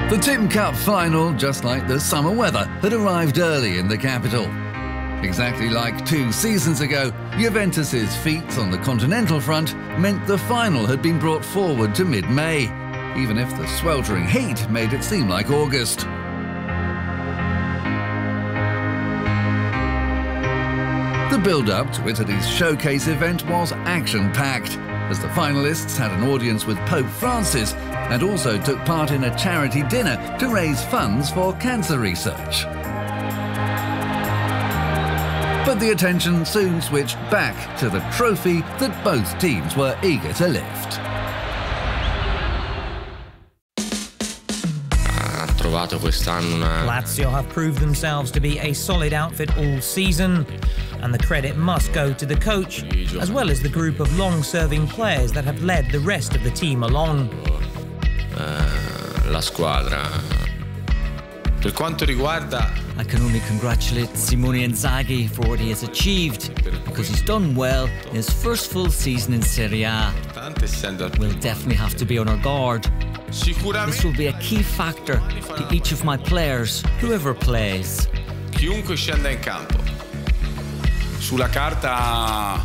The Tim Cup final, just like the summer weather, had arrived early in the capital. Exactly like 2 seasons ago, Juventus's feats on the continental front meant the final had been brought forward to mid-May, even if the sweltering heat made it seem like August. The build-up to Italy's showcase event was action-packed, as the finalists had an audience with Pope Francis and also took part in a charity dinner to raise funds for cancer research. But the attention soon switched back to the trophy that both teams were eager to lift. Lazio have proved themselves to be a solid outfit all season, and the credit must go to the coach, as well as the group of long-serving players that have led the rest of the team along. La squadra. Per quanto riguarda, I can only congratulate Simone Inzaghi for what he has achieved, because he's done well in his first full season in Serie A. We'll definitely have to be on our guard. This will be a key factor to each of my players, whoever plays. Chiunque scenda in campo. Sulla carta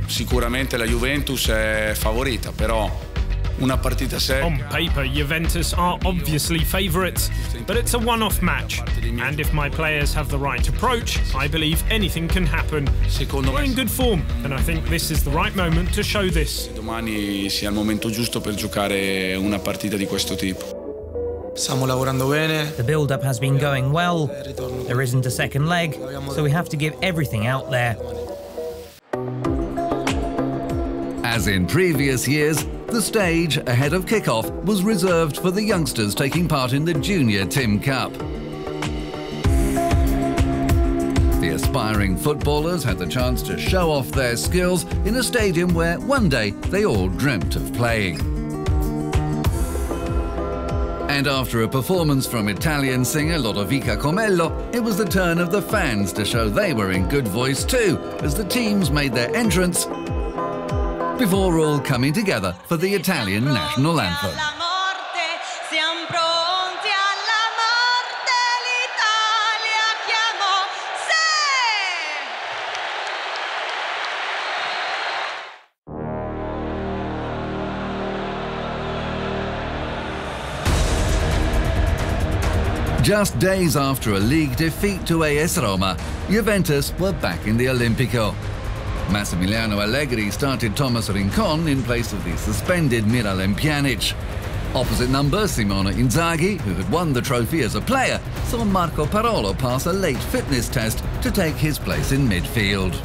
sicuramente la Juventus è favorita, però una partita seria. On paper, Juventus are obviously favourites, but it's a one-off match. And if my players have the right approach, I believe anything can happen. We're in good form, and I think this is the right moment to show this. Domani sia il momento giusto per giocare una partita di questo tipo. Stiamo lavorando bene. The build-up has been going well. There isn't a second leg, so we have to give everything out there. As in previous years, the stage ahead of kickoff was reserved for the youngsters taking part in the Junior Tim Cup. The aspiring footballers had the chance to show off their skills in a stadium where one day they all dreamt of playing. And after a performance from Italian singer Lodovica Comello, it was the turn of the fans to show they were in good voice too, as the teams made their entrance before all coming together for the Italian national anthem. Just days after a league defeat to AS Roma, Juventus were back in the Olimpico. Massimiliano Allegri started Thomas Rincon in place of the suspended Miralem Pjanic. Opposite number Simone Inzaghi, who had won the trophy as a player, saw Marco Parolo pass a late fitness test to take his place in midfield.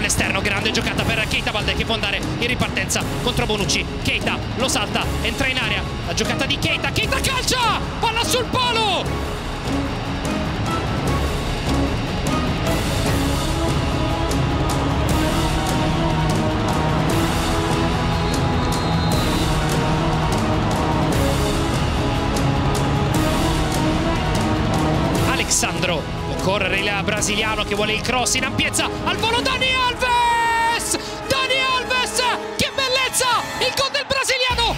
Esterno, grande giocata per Keita Balde che può andare in ripartenza contro Bonucci. Keita lo salta, entra in area, la giocata di Keita, Keita calcia, palla sul palo. Alexandro, correre il brasiliano che vuole il cross in ampiezza, al volo Dani Alves! Dani Alves! Che bellezza! Il gol del brasiliano!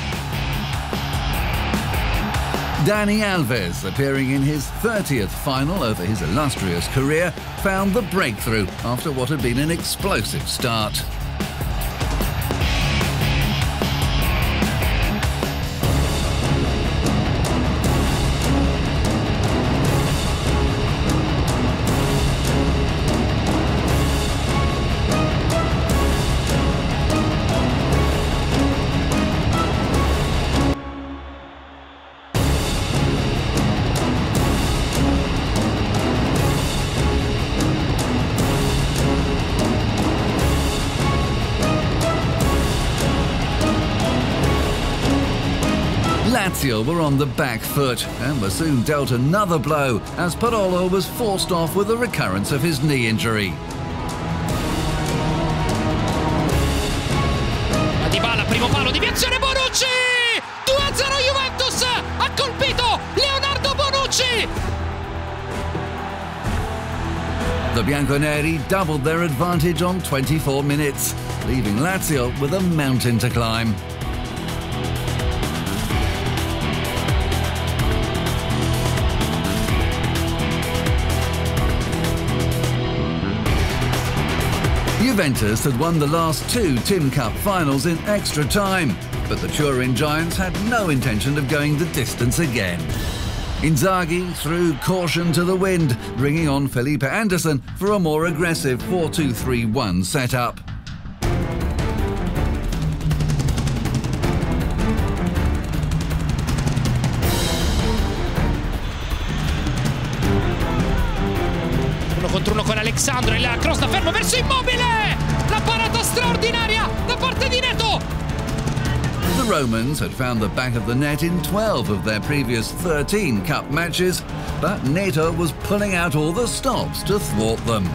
Dani Alves, appearing in his 30th final over his illustrious career, found the breakthrough after what had been an explosive start. Lazio were on the back foot and were soon dealt another blow as Parolo was forced off with a recurrence of his knee injury. Dybala, primo palo, deviazione Bonucci! 2-0 Juventus! Ha colpito Leonardo Bonucci! The Bianconeri doubled their advantage on 24 minutes, leaving Lazio with a mountain to climb. Juventus had won the last two Tin Cup finals in extra time, but the Turin Giants had no intention of going the distance again. Inzaghi threw caution to the wind, bringing on Felipe Anderson for a more aggressive 4-2-3-1 setup. Uno contro uno con Alexandro, il cross da fermo verso Immobile! La parata straordinaria da parte di Neto! The Romans had found the back of the net in 12 of their previous 13 cup matches, but Neto was pulling out all the stops to thwart them.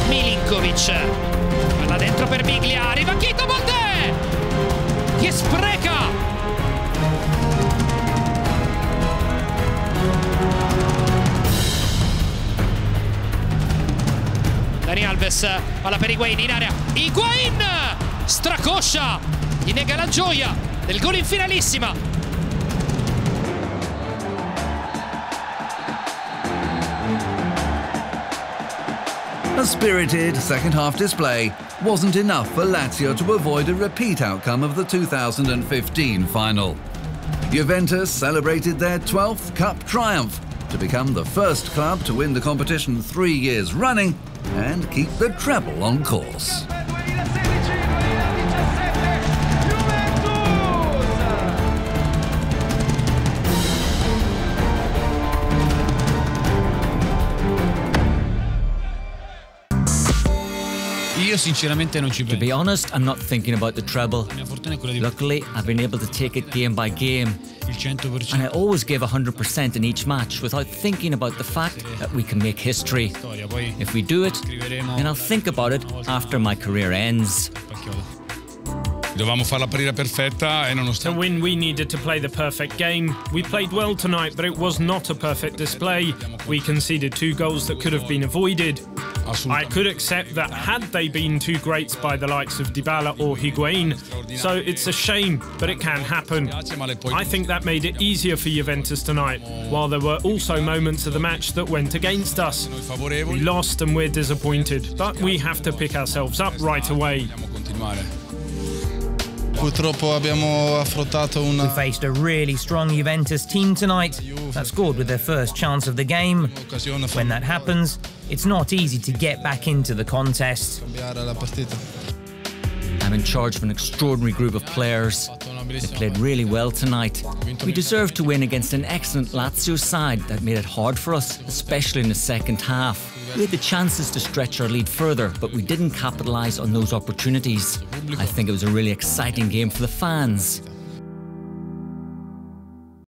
Milinkovic, palla dentro per Biglia, arriva Keita Balde! Che spreca! Dani Alves, palla per Higuain in area, Higuain! Stracoscia, gli nega la gioia del gol in finalissima. A spirited second-half display wasn't enough for Lazio to avoid a repeat outcome of the 2015 final. Juventus celebrated their 12th cup triumph to become the first club to win the competition 3 years running and keep the treble on course. To be honest, I'm not thinking about the treble. Luckily, I've been able to take it game by game. And I always give 100% in each match without thinking about the fact that we can make history. If we do it, then I'll think about it after my career ends. To win, we needed to play the perfect game. We played well tonight, but it was not a perfect display. We conceded 2 goals that could have been avoided. I could accept that had they been 2 greats by the likes of Dybala or Higuain, so it's a shame, but it can happen. I think that made it easier for Juventus tonight, while there were also moments of the match that went against us. We lost and we're disappointed, but we have to pick ourselves up right away. We faced a really strong Juventus team tonight that scored with their first chance of the game. When that happens, it's not easy to get back into the contest. I'm in charge of an extraordinary group of players. They played really well tonight. We deserved to win against an excellent Lazio side that made it hard for us, especially in the second half. We had the chances to stretch our lead further, but we didn't capitalise on those opportunities. I think it was a really exciting game for the fans.